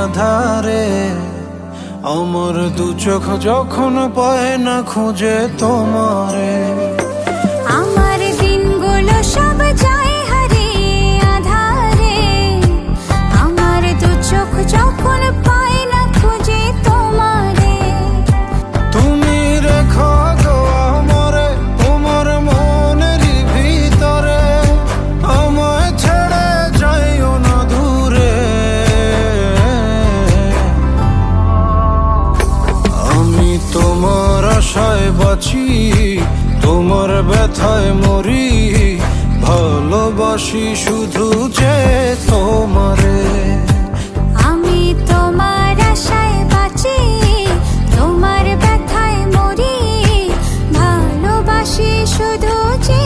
আধারে। আমার দু চোখ যখন পায় না খুঁজে তোমারে, আমার দিনগুলো সব যায় হারিয়ে আধারে। আমার দু চোখ যখন পায় না খুঁজে তোমারে। তুমি রেখো গো আমারে তোমার মনের ভিতরে, আমায় ছেড়ে যাইও না দূরে। আমি তোমার আশায় বাঁচি, তোমার ব্যথায় মরি, ভালোবাসি শুধু যে তোমারে। আমি তোমার আশায় বাঁচি, তোমার ব্যথায় মরি, ভালোবাসি শুধু যে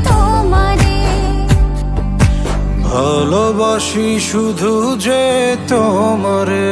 তোমারে। ভালোবাসি শুধু যে তোমারে।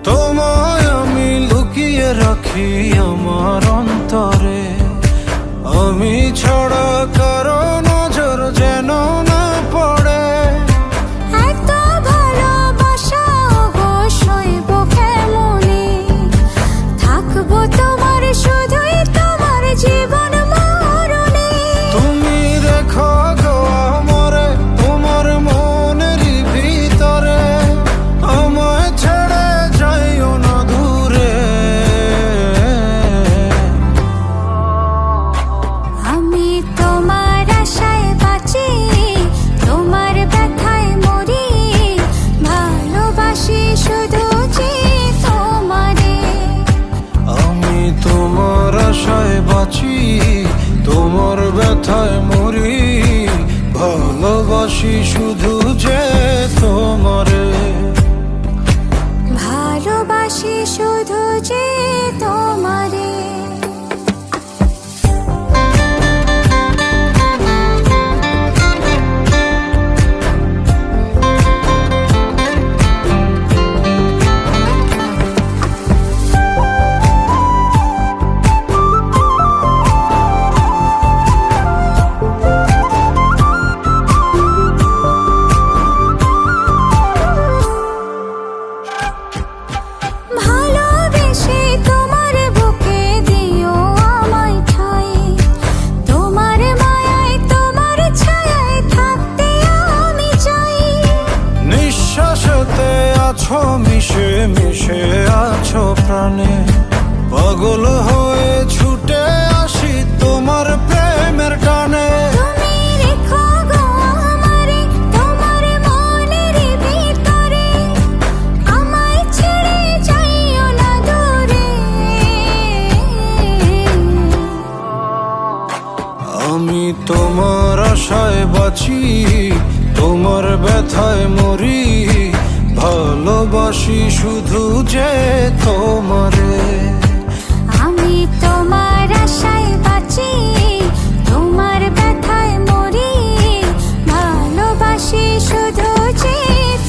তোমায় আমি লুকিয়ে রাখি আমার অন্তরে, আমি ছাড়া কারো নজর যেন না পড়ে। এত ভালোবাসা অবশ্যই কেমনে, থাকবো তোমার শুধুই তোমার জীবন মরণে। তুমি রেখো গো আমারে তোমার মনের ভিতরে, আমায় ছেড়ে যাইও না দূরে। আমি তোমার আশায় বাঁচি, তোমার ব্যথায় মরি, ভালোবাসি শুধু যে তোমারে। আমি তোমার আশায় বাঁচি, তোমার ব্যথায় মরি, ভালোবাসি শুধু যে তোমারে। ভালোবাসি শুধু যে তোমারে। ভালোবেসে তোমার বুকে দিও আমায় ঠাঁই, তোমার মায়ায় তোমার ছায়ায় থাকতে আমি চাই। নিঃশ্বাসতে আছো মিশে মিশে আছো প্রাণে, পাগল হয়ে ছুটে আসি তোমার প্রেমের টানে। তুমি রেখো গো আমারে তোমার মনের ভিতরে, আমায় ছেড়ে যাইও না দূরে। আমি তোমার আশায় বাঁচি, তোমার ব্যথায় মরি, ভালোবাসি শুধু যে তোমারে। আমি তোমার আশায় বাঁচি, তোমার ব্যথায় মরি, ভালোবাসি শুধু যে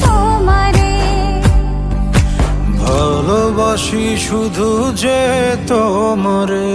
তোমারে। ভালোবাসি শুধু যে তোমারে।